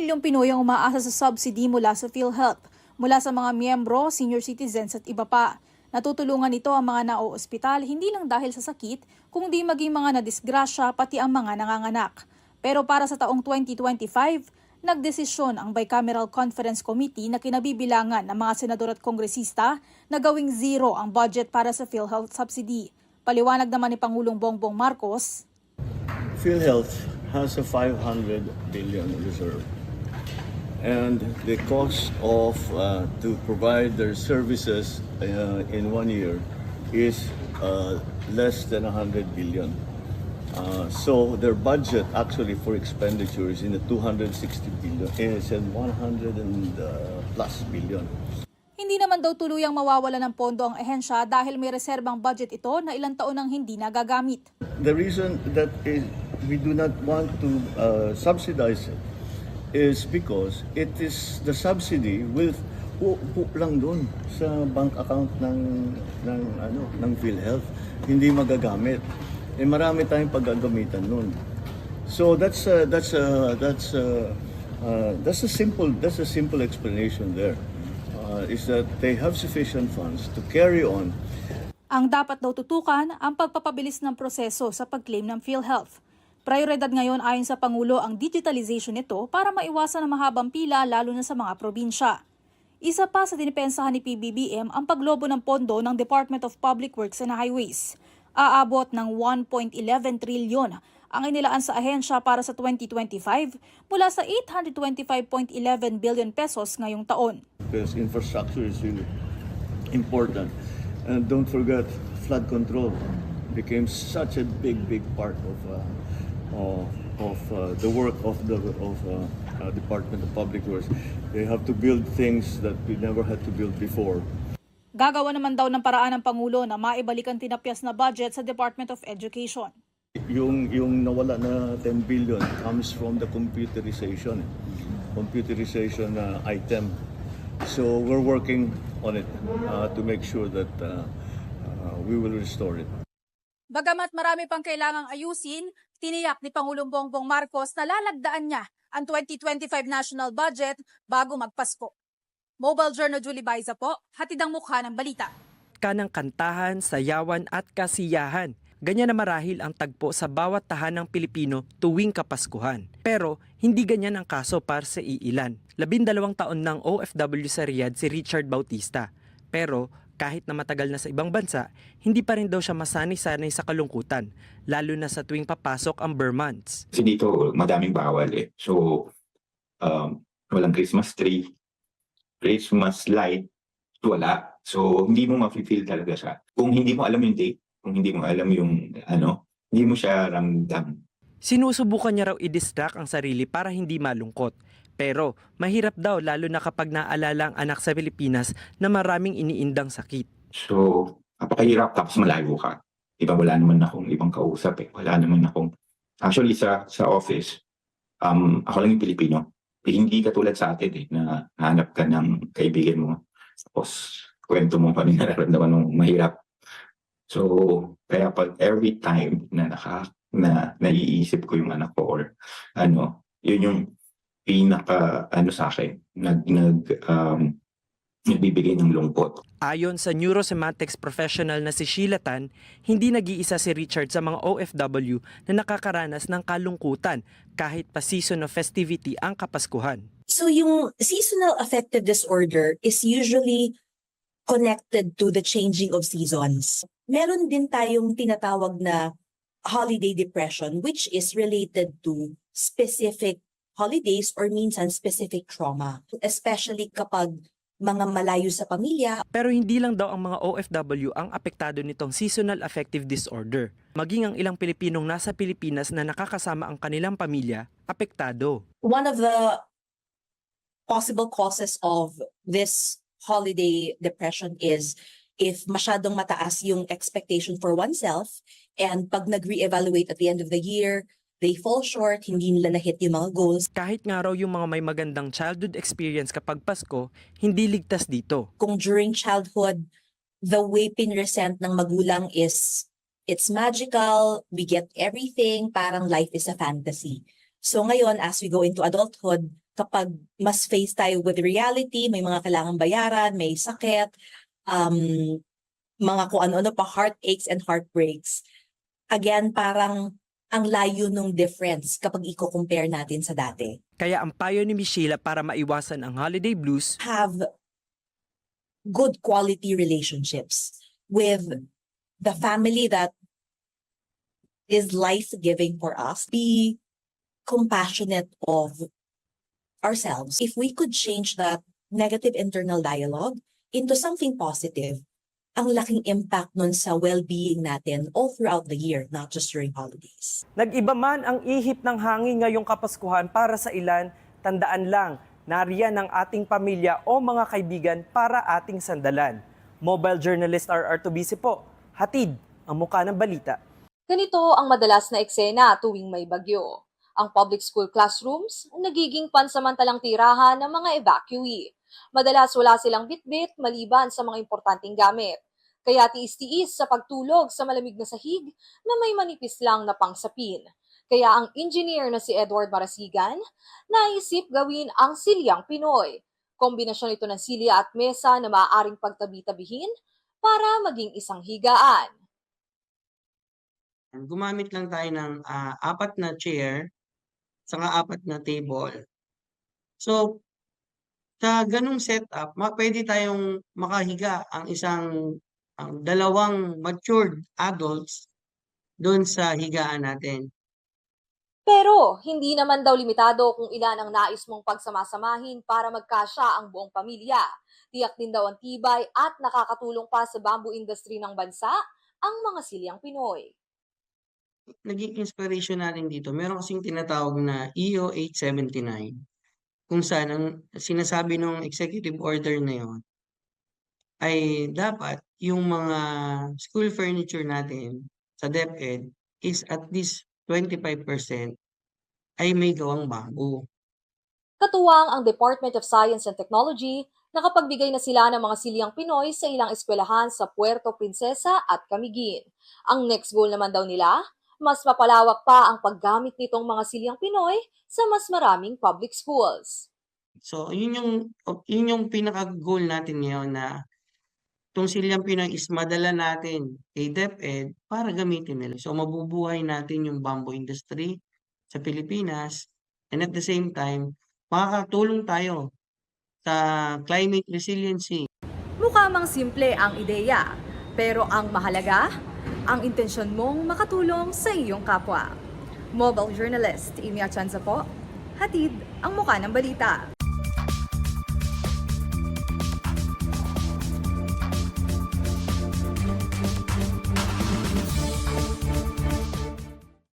milyong Pinoy ang umaasa sa subsidy mula sa PhilHealth, mula sa mga miyembro, senior citizens at iba pa. Natutulungan ito ang mga nao-ospital hindi lang dahil sa sakit, kundi maging mga nadisgrasya pati ang mga nanganganak. Pero para sa taong 2025, nagdesisyon ang Bicameral Conference Committee na kinabibilangan ng mga senador at kongresista na gawing zero ang budget para sa PhilHealth subsidy. Paliwanag naman ni Pangulong Bongbong Marcos, PhilHealth has a 500 billion reserve, and the cost of to provide their services in 1 year is less than 100 billion. So their budget actually for expenditure is in the 260 billion, is in 100 and plus billion. hindi naman daw tuluyang mawawala ng pondo ang ehensya dahil may reserbang budget ito na ilang taon nang hindi nagagamit. The reason that we do not want to subsidize it is because it is the subsidy will lang doon sa bank account ng PhilHealth, hindi magagamit. Marami tayong paggagamitan noon. So that's a simple explanation there. Is that they have sufficient funds to carry on. Ang dapat daw tutukan ang pagpapabilis ng proseso sa pag-claim ng PhilHealth. Prioridad ngayon ayon sa Pangulo ang digitalization nito para maiwasan ang mahabang pila lalo na sa mga probinsya. Isa pa sa dinipensahan ni PBBM ang paglobo ng pondo ng Department of Public Works and Highways. Aabot ng 1.11 trilyon ang inilaan sa ahensya para sa 2025 mula sa 825.11 billion pesos ngayong taon. Because infrastructure is really important. And don't forget, flood control became such a big part of the work of the Department of Public Works. They have to build things that we never had to build before. Gagawa naman daw ng paraan ng Pangulo na maibalik ang tinapyas na budget sa Department of Education. Yung nawala na 10 billion comes from the computerization item. So we're working on it to make sure that we will restore it. Bagamat marami pang kailangang ayusin, tiniyak ni Pangulong Bongbong Marcos na lalagdaan niya ang 2025 national budget bago magpasko. Mobile Journal Julie Baiza po, hatid ang mukha ng balita. Kanang kantahan, sayawan at kasiyahan. Ganyan na marahil ang tagpo sa bawat tahanang Pilipino tuwing Kapaskuhan. Pero hindi ganyan ang kaso para sa iilan. 12 taon ng OFW sa Riyadh si Richard Bautista. Pero kahit na matagal na sa ibang bansa, hindi pa rin daw siya masanay-sanay sa kalungkutan, lalo na sa tuwing papasok ang Burr months. Kasi dito madaming bawal eh. So walang Christmas tree, Christmas light, wala. So hindi mo ma-feel talaga siya. Kung hindi mo alam yung date, kung hindi mo alam yung hindi mo siya ramdam. Sinusubukan niya raw i-distract ang sarili para hindi malungkot. Pero mahirap daw lalo na kapag naalala ang anak sa Pilipinas na maraming iniindang sakit. So napakahirap tapos malayo ka. Diba wala naman akong ibang kausap eh. Wala naman akong... Actually sa office, ako lang yung Pilipino. Hindi katulad sa atin eh, na hanap ka ng kaibigan mo. Tapos kwento mo pa rin nararamdaman mong mahirap. So, kaya pag every time na naiisip ko yung anak ko or yun yung pinaka sa akin, nagbibigay ng lungkot. Ayon sa neurosemantics professional na si Sheila Tan, hindi nag-iisa si Richard sa mga OFW na nakakaranas ng kalungkutan kahit pa season of festivity ang Kapaskuhan. So yung seasonal affective disorder is usually connected to the changing of seasons. Meron din tayong tinatawag na holiday depression which is related to specific holidays or minsan specific trauma, especially kapag mga malayo sa pamilya. Pero hindi lang daw ang mga OFW ang apektado nitong seasonal affective disorder. Maging ang ilang Pilipinong nasa Pilipinas na nakakasama ang kanilang pamilya, apektado. One of the possible causes of this holiday depression is if masyadong mataas yung expectation for oneself and pag nag-re-evaluate at the end of the year, they fall short, hindi nila na-hit yung mga goals. Kahit nga raw yung mga may magandang childhood experience kapag Pasko, hindi ligtas dito. Kung during childhood, the way pinresent ng magulang is, it's magical, we get everything, parang life is a fantasy. So ngayon, as we go into adulthood, kapag mas face tayo with reality, may mga kailangang bayaran, may sakit, mga kung ano-ano pa, heartaches and heartbreaks. Again, parang ang layo nung difference kapag i-compare natin sa dati. Kaya ang payo ni Miss Sheila para maiwasan ang holiday blues, Have good quality relationships with the family that is life-giving for us. Be compassionate of ourselves. If we could change that negative internal dialogue into something positive, ang laking impact nun sa well-being natin all throughout the year, not just during holidays. nag-iba man ang ihip ng hangin ngayong Kapaskuhan para sa ilan, tandaan lang, nariyan ang ating pamilya o mga kaibigan para ating sandalan. Mobile journalist RR Tobisi po, hatid ang muka ng balita. Ganito ang madalas na eksena tuwing may bagyo. Ang public school classrooms nagiging pansamantalang tirahan ng mga evacuee. Madalas wala silang bitbit maliban sa mga importanteng gamit. Kaya tiis-tiis sa pagtulog sa malamig na sahig na may manipis lang na pangsapin. Kaya ang engineer na si Edward Marasigan, naisip gawin ang Silyang Pinoy. Kombinasyon ito ng silya at mesa na maaaring pagtabi-tabihin para maging isang higaan. Gumamit lang tayo ng 4 na chair saka 4 na table. So, sa ganung setup, pwede tayong makahiga ang dalawang matured adults doon sa higaan natin. Pero hindi naman daw limitado kung ilan ang nais mong pagsamasamahin para magkasya ang buong pamilya. Tiyak din daw ang tibay at nakakatulong pa sa bamboo industry ng bansa ang mga silyang Pinoy. Naging inspiration natin dito, meron kasing tinatawag na EO 879 kung saan ang sinasabi ng executive order na yon ay dapat yung mga school furniture natin sa DepEd is at least 25% ay may gawang bamboo. Katuwang ang Department of Science and Technology, nakapagbigay na sila ng mga silyang Pinoy sa ilang eskwelahan sa Puerto Princesa at Camiguin. Ang next goal naman daw nila, mas mapalawak pa ang paggamit nitong mga silyang Pinoy sa mas maraming public schools. So, yun yung pinaka-goal natin ngayon na itong silyang Pinoy is madala natin kay DepEd para gamitin nila. So, mabubuhay natin yung bamboo industry sa Pilipinas and at the same time, makakatulong tayo sa climate resiliency. Mukha mang simple ang ideya, pero ang mahalaga, ang intensyon mong makatulong sa iyong kapwa. Mobile journalist Amy Achanza po, hatid ang muka ng balita.